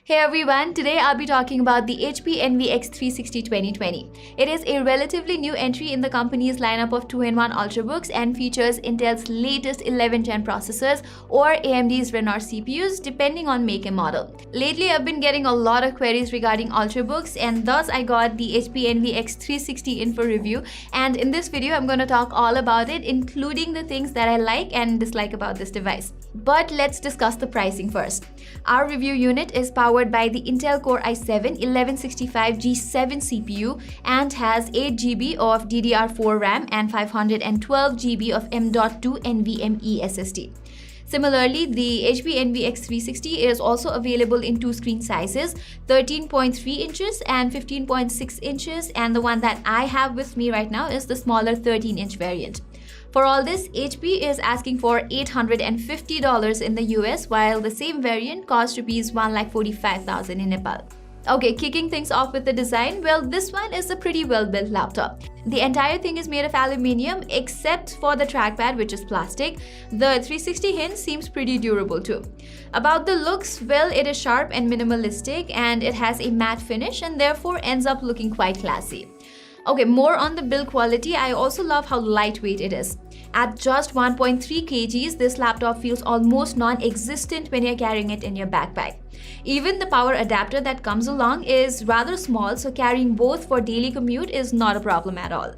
Hey everyone, today I'll be talking about the HP Envy X360 2020. It is a relatively new entry in the company's lineup of 2-in-1 Ultrabooks and features Intel's latest 11th Gen processors or AMD's Renoir CPUs depending on make and model. Lately I've been getting a lot of queries regarding Ultrabooks and thus I got the HP Envy X360 in for review, and in this video I'm going to talk all about it, including the things that I like and dislike about this device. But let's discuss the pricing first. Our review unit is powered by the Intel Core i7-1165G7 CPU and has 8GB of DDR4 RAM and 512GB of M.2 NVMe SSD. Similarly, the HP Envy X360 is also available in two screen sizes, 13.3 inches and 15.6 inches, and the one that I have with me right now is the smaller 13-inch variant. For all this, HP is asking for $850 in the US, while the same variant costs Rs 1,45,000 in Nepal. Okay, kicking things off with the design, well, this one is a pretty well-built laptop. The entire thing is made of aluminium except for the trackpad, which is plastic. The 360 hinge seems pretty durable too. About the looks, well, it is sharp and minimalistic, and it has a matte finish and therefore ends up looking quite classy. Okay, more on the build quality, I also love how lightweight it is. At just 1.3 kgs, this laptop feels almost non-existent when you're carrying it in your backpack. Even the power adapter that comes along is rather small, so carrying both for daily commute is not a problem at all.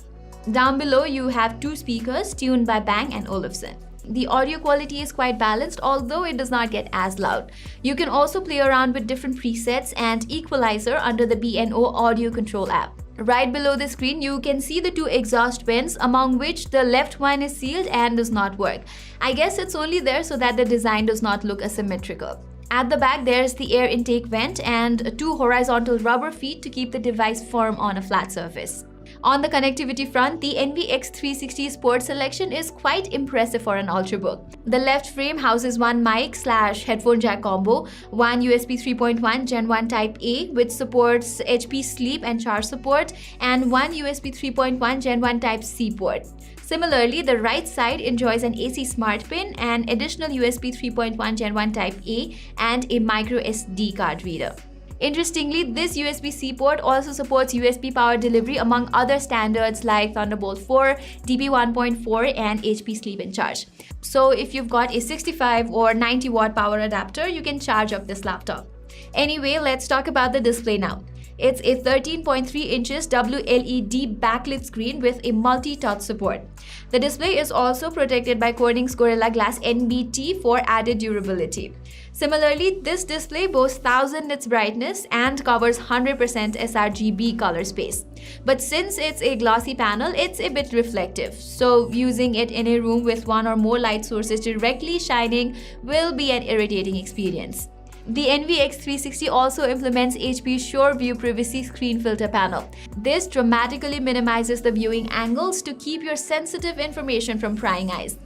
Down below, you have two speakers tuned by Bang & Olufsen. The audio quality is quite balanced, although it does not get as loud. You can also play around with different presets and equalizer under the B&O Audio Control app. Right below the screen, you can see the two exhaust vents, among which the left one is sealed and does not work. I guess it's only there so that the design does not look asymmetrical. At the back, there's the air intake vent and two horizontal rubber feet to keep the device firm on a flat surface. On the connectivity front, the Envy X360's port selection is quite impressive for an Ultrabook. The left frame houses one mic/headphone jack combo, one USB 3.1 Gen 1 Type A which supports HP Sleep and Charge support, and one USB 3.1 Gen 1 Type C port. Similarly, the right side enjoys an AC Smart Pin, an additional USB 3.1 Gen 1 Type A, and a micro SD card reader. Interestingly, this USB-C port also supports USB power delivery among other standards like Thunderbolt 4, DP 1.4, and HP Sleep and Charge. So if you've got a 65 or 90 watt power adapter, you can charge up this laptop. Anyway, let's talk about the display now. It's a 13.3 inches WLED backlit screen with a multi-touch support. The display is also protected by Corning's Gorilla Glass NBT for added durability. Similarly, this display boasts 1000 nits brightness and covers 100% sRGB color space. But since it's a glossy panel, it's a bit reflective, so using it in a room with one or more light sources directly shining will be an irritating experience. The Envy X360 also implements HP's SureView Privacy Screen Filter panel. This dramatically minimizes the viewing angles to keep your sensitive information from prying eyes.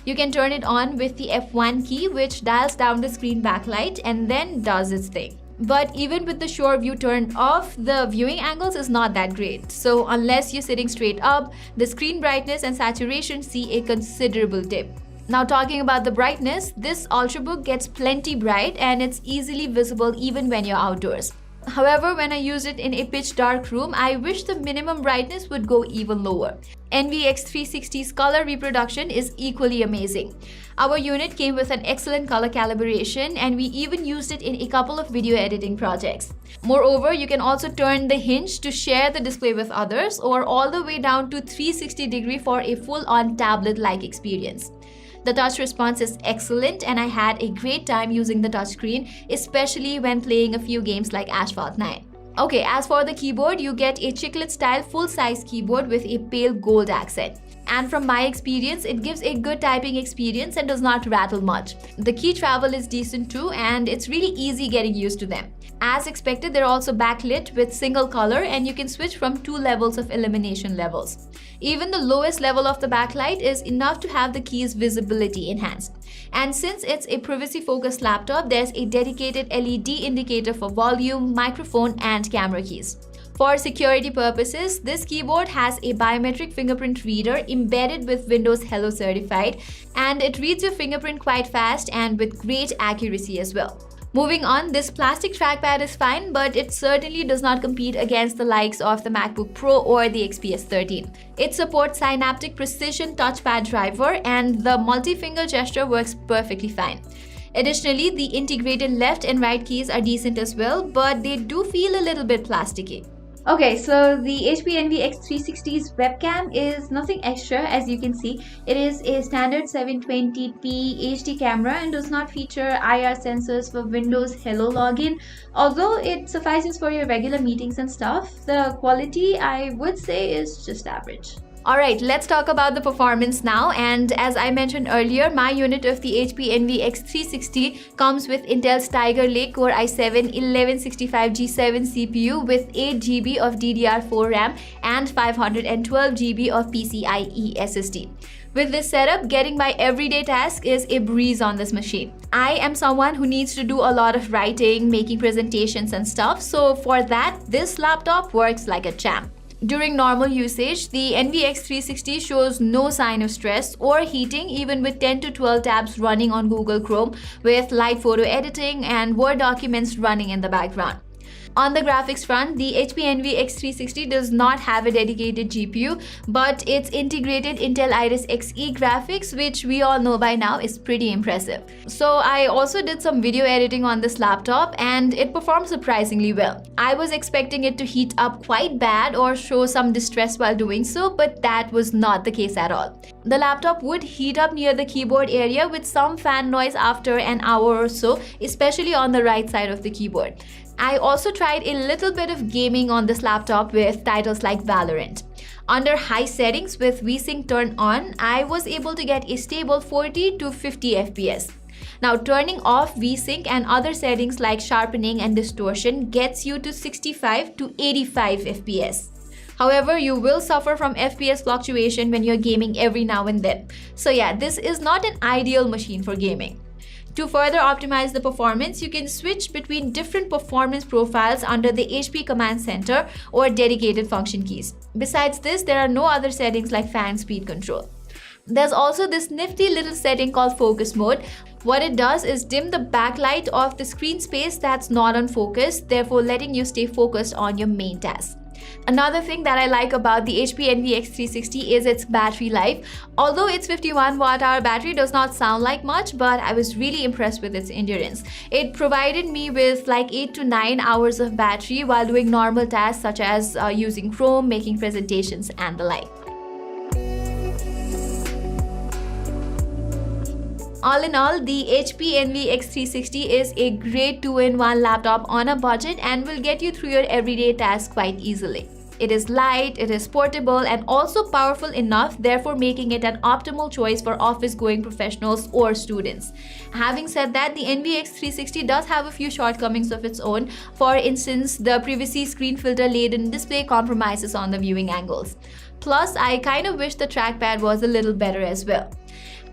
You can turn it on with the F1 key, which dials down the screen backlight and then does its thing. But even with the SureView turned off, the viewing angles is not that great. So unless you're sitting straight up, the screen brightness and saturation see a considerable dip. Now talking about the brightness, this Ultrabook gets plenty bright and it's easily visible even when you're outdoors. However, when I use it in a pitch dark room, I wish the minimum brightness would go even lower. Envy X360's color reproduction is equally amazing. Our unit came with an excellent color calibration and we even used it in a couple of video editing projects. Moreover, you can also turn the hinge to share the display with others or all the way down to 360-degree for a full-on tablet-like experience. The touch response is excellent and I had a great time using the touchscreen, especially when playing a few games like Asphalt 9. Okay, as for the keyboard, you get a chiclet-style full-size keyboard with a pale gold accent. And from my experience, it gives a good typing experience and does not rattle much. The key travel is decent too, and it's really easy getting used to them. As expected, they're also backlit with single color and you can switch from two levels of illumination levels. Even the lowest level of the backlight is enough to have the keys' visibility enhanced. And since it's a privacy-focused laptop, there's a dedicated LED indicator for volume, microphone, and camera keys. For security purposes, this keyboard has a biometric fingerprint reader embedded with Windows Hello Certified, and it reads your fingerprint quite fast and with great accuracy as well. Moving on, this plastic trackpad is fine, but it certainly does not compete against the likes of the MacBook Pro or the XPS 13. It supports Synaptic Precision Touchpad Driver, and the multi-finger gesture works perfectly fine. Additionally, the integrated left and right keys are decent as well, but they do feel a little bit plasticky. Okay, so the HP Envy X360's webcam is nothing extra. As you can see, it is a standard 720p HD camera and does not feature IR sensors for Windows Hello login. Although it suffices for your regular meetings and stuff, the quality I would say is just average. Alright, let's talk about the performance now, and as I mentioned earlier, my unit of the HP Envy X360 comes with Intel's Tiger Lake Core i7 1165G7 CPU with 8GB of DDR4 RAM and 512GB of PCIe SSD. With this setup, getting my everyday task is a breeze on this machine. I am someone who needs to do a lot of writing, making presentations and stuff, so for that, this laptop works like a champ. During normal usage, the Envy X360 shows no sign of stress or heating even with 10 to 12 tabs running on Google Chrome with light photo editing and Word documents running in the background. On the graphics front, the HP Envy X360 does not have a dedicated GPU, but its integrated Intel Iris Xe graphics, which we all know by now, is pretty impressive. So I also did some video editing on this laptop and it performed surprisingly well. I was expecting it to heat up quite bad or show some distress while doing so, but that was not the case at all. The laptop would heat up near the keyboard area with some fan noise after an hour or so, especially on the right side of the keyboard. I also tried a little bit of gaming on this laptop with titles like Valorant. Under high settings with VSync turned on, I was able to get a stable 40 to 50 FPS. Now, turning off VSync and other settings like sharpening and distortion gets you to 65 to 85 FPS. However, you will suffer from FPS fluctuation when you're gaming every now and then. So yeah, this is not an ideal machine for gaming. To further optimize the performance, you can switch between different performance profiles under the HP Command Center or dedicated function keys. Besides this, there are no other settings like fan speed control. There's also this nifty little setting called focus mode. What it does is dim the backlight of the screen space that's not on focus, therefore letting you stay focused on your main task. Another thing that I like about the HP Envy X360 is its battery life. Although its 51 watt-hour battery does not sound like much, but I was really impressed with its endurance. It provided me with like 8 to 9 hours of battery while doing normal tasks such as using Chrome, making presentations and the like. All in all, the HP Envy X360 is a great 2-in-1 laptop on a budget and will get you through your everyday tasks quite easily. It is light, it is portable, and also powerful enough, therefore making it an optimal choice for office-going professionals or students. Having said that, the Envy X360 does have a few shortcomings of its own. For instance, the privacy screen filter-laden display compromises on the viewing angles. Plus, I kind of wish the trackpad was a little better as well.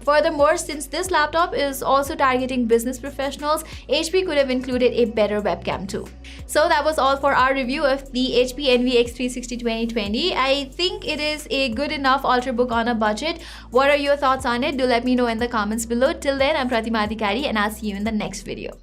Furthermore, since this laptop is also targeting business professionals, HP could have included a better webcam too. So that was all for our review of the HP Envy X360 2020. I think it is a good enough ultrabook on a budget. What are your thoughts on it? Do let me know in the comments below. Till then, I'm Pratima Adhikari and I'll see you in the next video.